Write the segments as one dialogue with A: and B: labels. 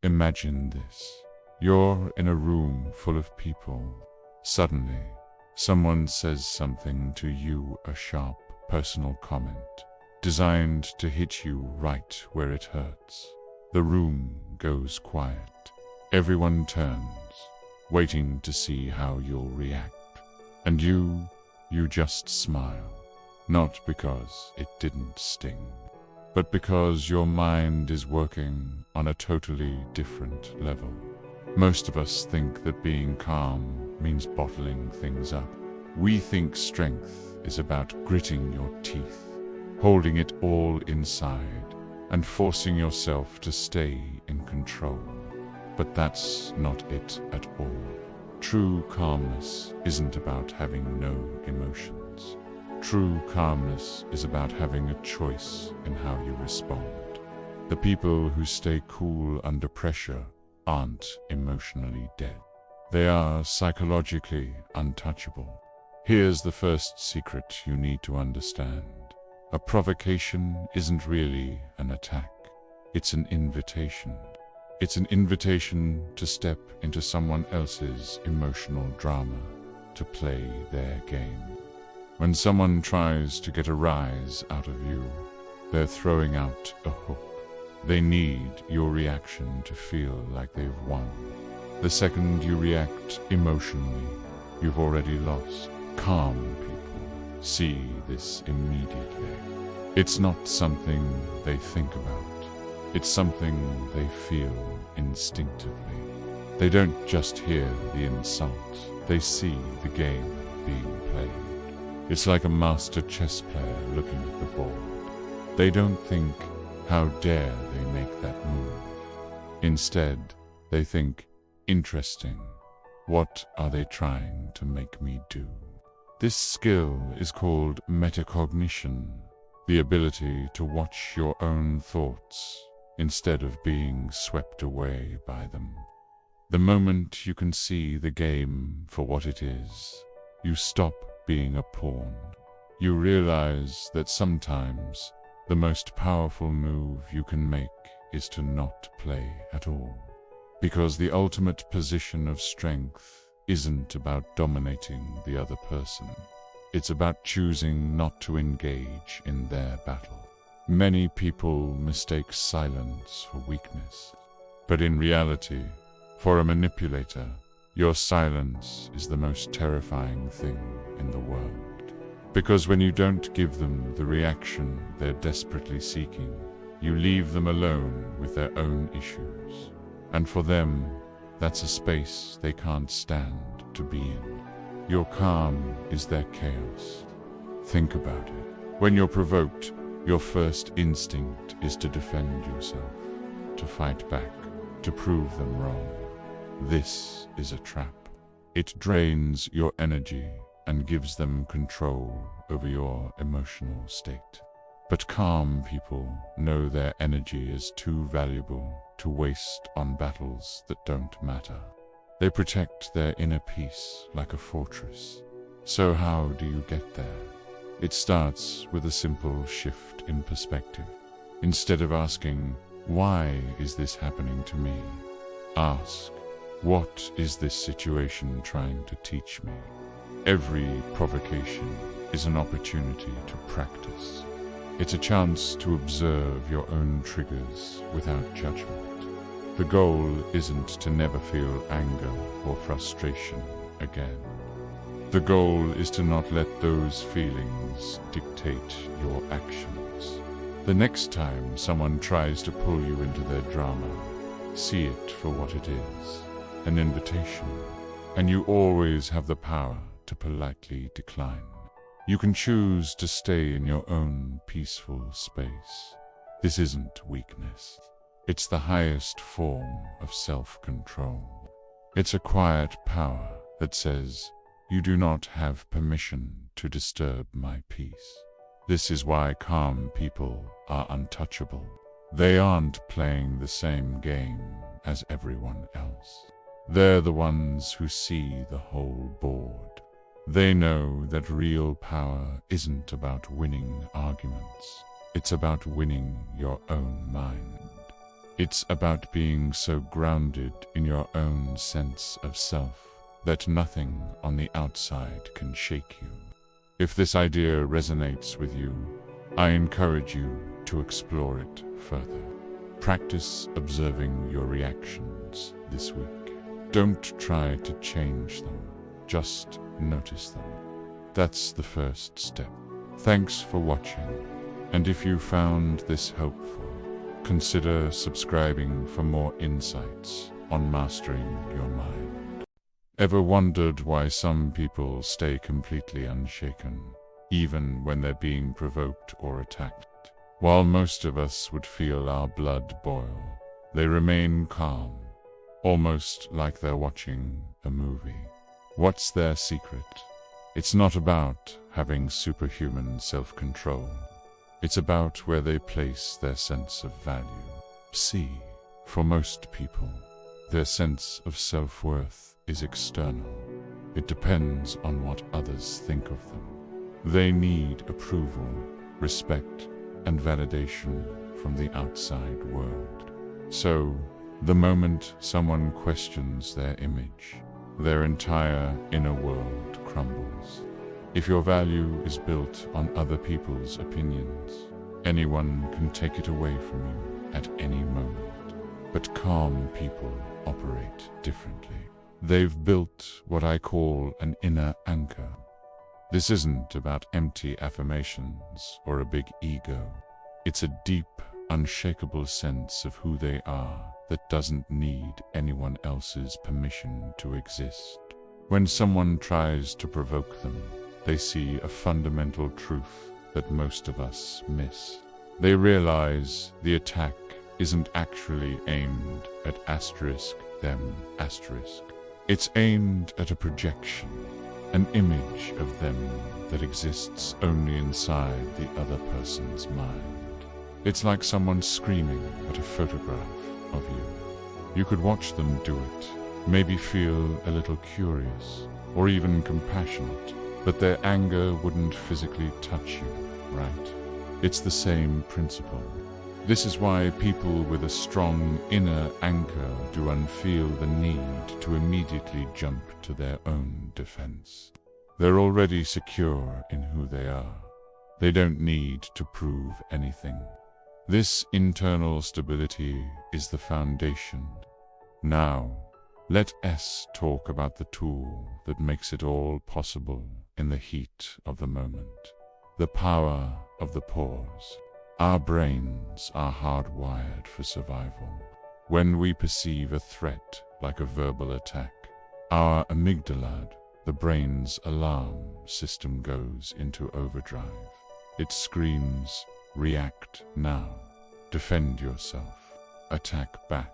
A: Imagine this. You're in a room full of people. Suddenly, someone says something to you, a sharp, personal comment, designed to hit you right where it hurts. The room goes quiet. Everyone turns, waiting to see how you'll react. And you just smile. Not because it didn't sting, but because your mind is working on a totally different level. Most of us think that being calm means bottling things up. We think strength is about gritting your teeth, holding it all inside, and forcing yourself to stay in control. But that's not it at all. True calmness isn't about having no emotions. True calmness is about having a choice in how you respond. The people who stay cool under pressure aren't emotionally dead. They are psychologically untouchable. Here's the first secret you need to understand. A provocation isn't really an attack. It's an invitation. It's an invitation to step into someone else's emotional drama, to play their game. When someone tries to get a rise out of you, they're throwing out a hook. They need your reaction to feel like they've won. The second you react emotionally, you've already lost. Calm people see this immediately. It's not something they think about. It's something they feel instinctively. They don't just hear the insult, they see the game being played. It's like a master chess player looking at the board. They don't think, how dare they make that move? Instead, they think, interesting, what are they trying to make me do? This skill is called metacognition, the ability to watch your own thoughts instead of being swept away by them. The moment you can see the game for what it is, you stop being a pawn. You realize that sometimes the most powerful move you can make is to not play at all. Because the ultimate position of strength isn't about dominating the other person. It's about choosing not to engage in their battle. Many people mistake silence for weakness. But in reality, for a manipulator, your silence is the most terrifying thing in the world. Because when you don't give them the reaction they're desperately seeking, you leave them alone with their own issues. And for them, that's a space they can't stand to be in. Your calm is their chaos. Think about it. When you're provoked, your first instinct is to defend yourself, to fight back, to prove them wrong. This is a trap. It drains your energy and gives them control over your emotional state. But calm people know their energy is too valuable to waste on battles that don't matter. They protect their inner peace like a fortress. So how do you get there? It starts with a simple shift in perspective. Instead of asking, why is this happening to me? Ask, what is this situation trying to teach me? Every provocation is an opportunity to practice. It's a chance to observe your own triggers without judgment. The goal isn't to never feel anger or frustration again. The goal is to not let those feelings dictate your actions. The next time someone tries to pull you into their drama, see it for what it is, an invitation, and you always have the power to politely decline. You can choose to stay in your own peaceful space. This isn't weakness. It's the highest form of self-control. It's a quiet power that says, you do not have permission to disturb my peace. This is why calm people are untouchable. They aren't playing the same game as everyone else. They're the ones who see the whole board. They know that real power isn't about winning arguments. It's about winning your own mind. It's about being so grounded in your own sense of self that nothing on the outside can shake you. If this idea resonates with you, I encourage you to explore it further. Practice observing your reactions this week. Don't try to change them, just notice them. That's the first step. Thanks for watching, and if you found this helpful, consider subscribing for more insights on mastering your mind. Ever wondered why some people stay completely unshaken, even when they're being provoked or attacked? While most of us would feel our blood boil, they remain calm, almost like they're watching a movie. What's their secret? It's not about having superhuman self-control. It's about where they place their sense of value. See, for most people, their sense of self-worth is external. It depends on what others think of them. They need approval, respect, and validation from the outside world. So, the moment someone questions their image, their entire inner world crumbles. If your value is built on other people's opinions, anyone can take it away from you at any moment. But calm people operate differently. They've built what I call an inner anchor. This isn't about empty affirmations or a big ego. It's a deep, unshakable sense of who they are that doesn't need anyone else's permission to exist. When someone tries to provoke them, they see a fundamental truth that most of us miss. They realize the attack isn't actually aimed at them. It's aimed at a projection, an image of them that exists only inside the other person's mind. It's like someone screaming at a photograph of you. You could watch them do it, maybe feel a little curious, or even compassionate, but their anger wouldn't physically touch you, right? It's the same principle. This is why people with a strong inner anchor do feel the need to immediately jump to their own defense. They're already secure in who they are. They don't need to prove anything. This internal stability is the foundation. Now, let us talk about the tool that makes it all possible in the heat of the moment. The power of the pause. Our brains are hardwired for survival. When we perceive a threat like a verbal attack, our amygdala, the brain's alarm system, goes into overdrive. It screams, react now, defend yourself, attack back.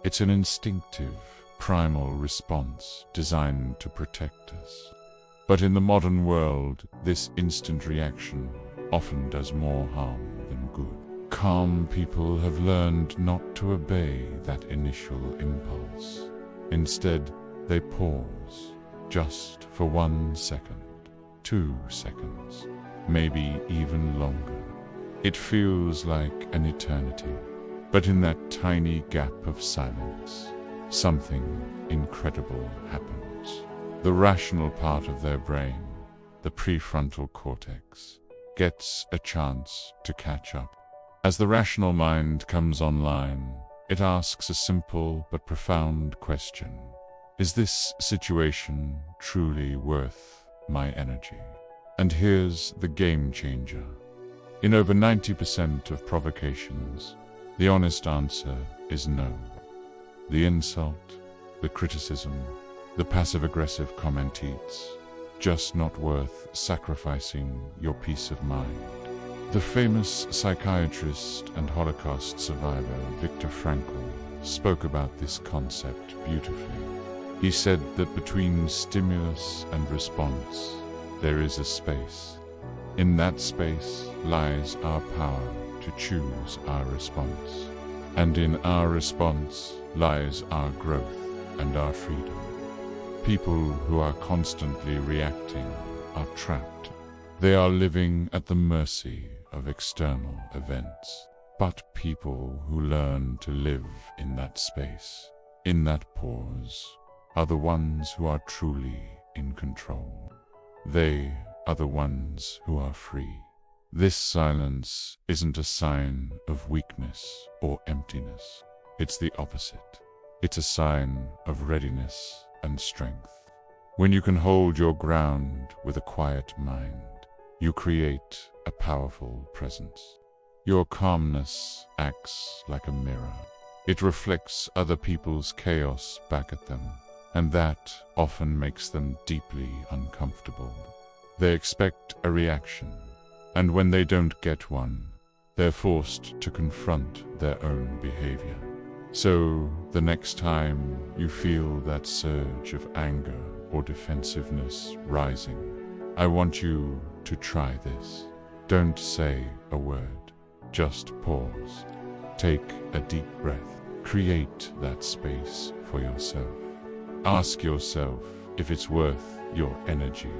A: It's an instinctive, primal response designed to protect us. But in the modern world, this instant reaction often does more harm than good. Calm people have learned not to obey that initial impulse. Instead, they pause, just for 1 second, 2 seconds, maybe even longer. It feels like an eternity, but in that tiny gap of silence, something incredible happens. The rational part of their brain, the prefrontal cortex, gets a chance to catch up. As the rational mind comes online, it asks a simple but profound question. Is this situation truly worth my energy? And here's the game changer. In over 90% of provocations, the honest answer is no. The insult, the criticism, the passive-aggressive comment, it's just not worth sacrificing your peace of mind. The famous psychiatrist and Holocaust survivor Viktor Frankl spoke about this concept beautifully. He said that between stimulus and response, there is a space. In that space lies our power to choose our response. And in our response lies our growth and our freedom. People who are constantly reacting are trapped. They are living at the mercy of external events. But people who learn to live in that space, in that pause, are the ones who are truly in control. They are the ones who are free. This silence isn't a sign of weakness or emptiness. It's the opposite. It's a sign of readiness and strength. When you can hold your ground with a quiet mind, you create a powerful presence. Your calmness acts like a mirror. It reflects other people's chaos back at them, and that often makes them deeply uncomfortable. They expect a reaction, and when they don't get one, they're forced to confront their own behavior. So, the next time you feel that surge of anger or defensiveness rising, I want you to try this. Don't say a word, just pause. Take a deep breath. Create that space for yourself. Ask yourself if it's worth your energy.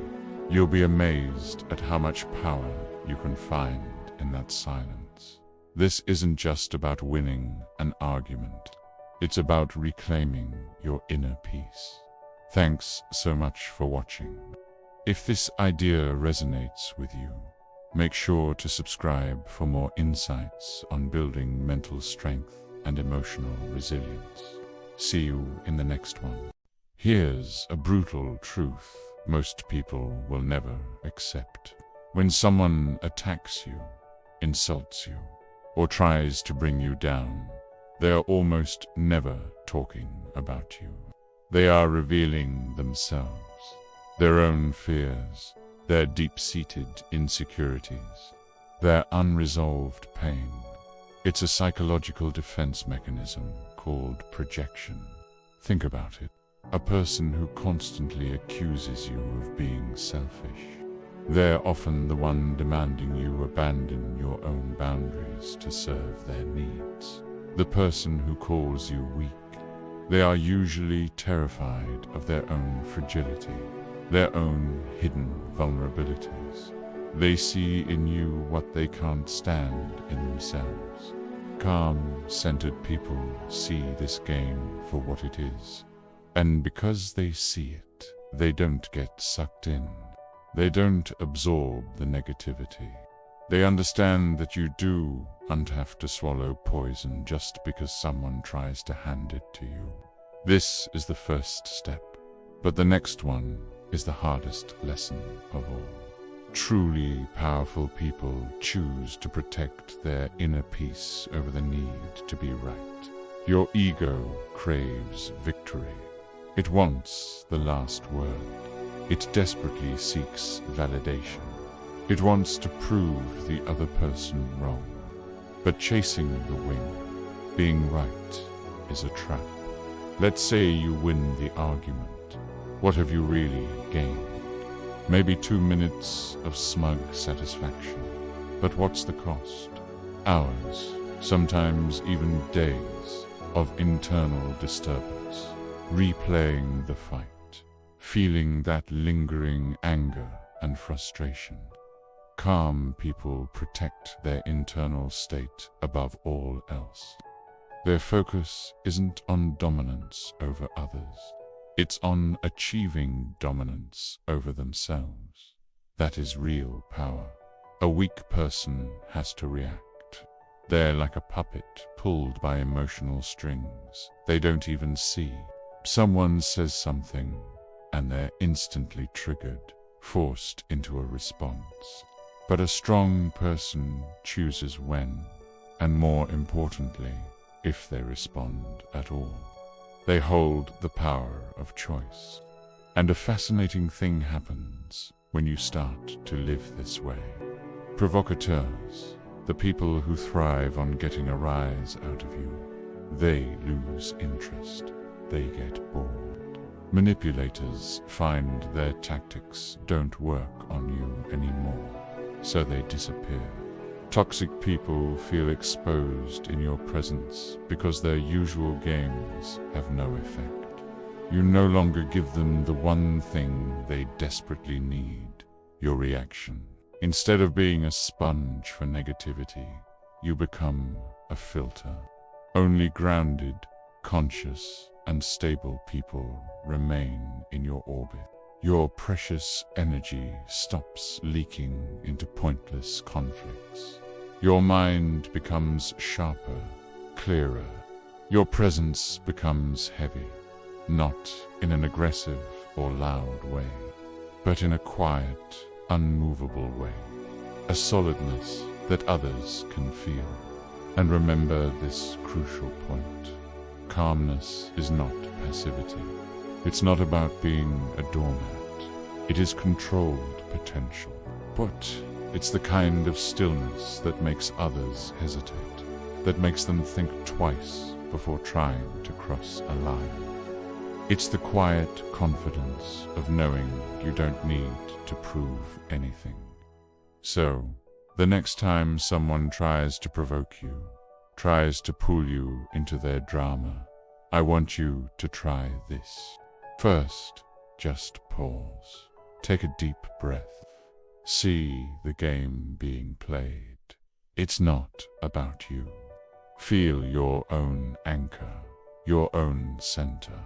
A: You'll be amazed at how much power you can find in that silence. This isn't just about winning an argument. It's about reclaiming your inner peace. Thanks so much for watching. If this idea resonates with you, make sure to subscribe for more insights on building mental strength and emotional resilience. See you in the next one. Here's a brutal truth most people will never accept. When someone attacks you, insults you, or tries to bring you down, they are almost never talking about you. They are revealing themselves, their own fears, their deep-seated insecurities, their unresolved pain. It's a psychological defense mechanism called projection. Think about it. A person who constantly accuses you of being selfish. They're often the one demanding you abandon your own boundaries to serve their needs. The person who calls you weak. They are usually terrified of their own fragility, their own hidden vulnerabilities. They see in you what they can't stand in themselves. Calm, centered people see this game for what it is. And because they see it, they don't get sucked in. They don't absorb the negativity. They understand that you don't have to swallow poison just because someone tries to hand it to you. This is the first step, but the next one is the hardest lesson of all. Truly powerful people choose to protect their inner peace over the need to be right. Your ego craves victory. It wants the last word. It desperately seeks validation. It wants to prove the other person wrong. But chasing the wind, being right, is a trap. Let's say you win the argument. What have you really gained? Maybe 2 minutes of smug satisfaction. But what's the cost? Hours, sometimes even days, of internal disturbance. Replaying the fight, feeling that lingering anger and frustration. Calm people protect their internal state above all else. Their focus isn't on dominance over others. It's on achieving dominance over themselves. That is real power. A weak person has to react. They're like a puppet pulled by emotional strings they don't even see. Someone says something, and they're instantly triggered, forced into a response. But a strong person chooses when, and more importantly, if they respond at all. They hold the power of choice. And a fascinating thing happens when you start to live this way. Provocateurs, the people who thrive on getting a rise out of you, they lose interest. They get bored. Manipulators find their tactics don't work on you anymore, so they disappear. Toxic people feel exposed in your presence because their usual games have no effect. You no longer give them the one thing they desperately need, your reaction. Instead of being a sponge for negativity, you become a filter. Only grounded, conscious, and stable people remain in your orbit. Your precious energy stops leaking into pointless conflicts. Your mind becomes sharper, clearer. Your presence becomes heavy, not in an aggressive or loud way, but in a quiet, unmovable way. A solidness that others can feel. And remember this crucial point. Calmness is not passivity. It's not about being a doormat. It is controlled potential. But it's the kind of stillness that makes others hesitate, that makes them think twice before trying to cross a line. It's the quiet confidence of knowing you don't need to prove anything. So, the next time someone tries to provoke you, tries to pull you into their drama, I want you to try this. First, just pause. Take a deep breath. See the game being played. It's not about you. Feel your own anchor, your own center.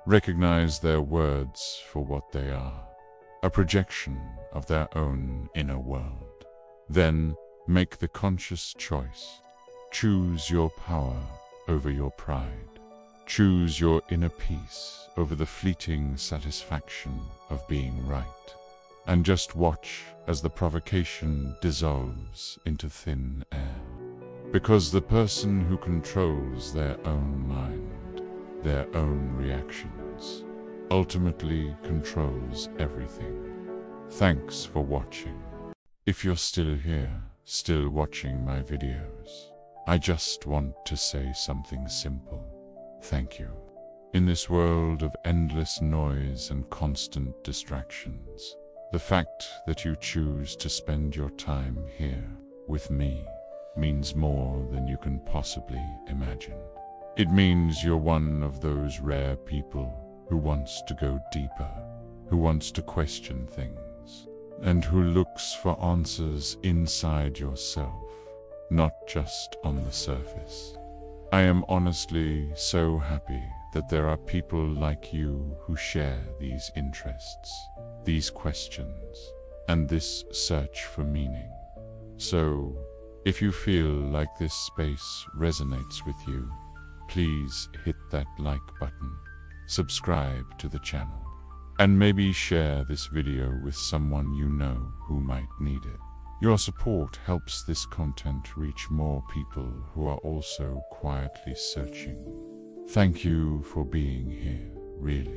A: Recognize their words for what they are, a projection of their own inner world. Then make the conscious choice. Choose your power over your pride. Choose your inner peace over the fleeting satisfaction of being right. And just watch as the provocation dissolves into thin air. Because the person who controls their own mind, their own reactions, ultimately controls everything. Thanks for watching. If you're still here, still watching my videos, I just want to say something simple. Thank you. In this world of endless noise and constant distractions, the fact that you choose to spend your time here with me means more than you can possibly imagine. It means you're one of those rare people who wants to go deeper, who wants to question things, and who looks for answers inside yourself, not just on the surface. I am honestly so happy that there are people like you who share these interests, these questions, and this search for meaning. So, if you feel like this space resonates with you, please hit that like button, subscribe to the channel, and maybe share this video with someone you know who might need it. Your support helps this content reach more people who are also quietly searching. Thank you for being here, really.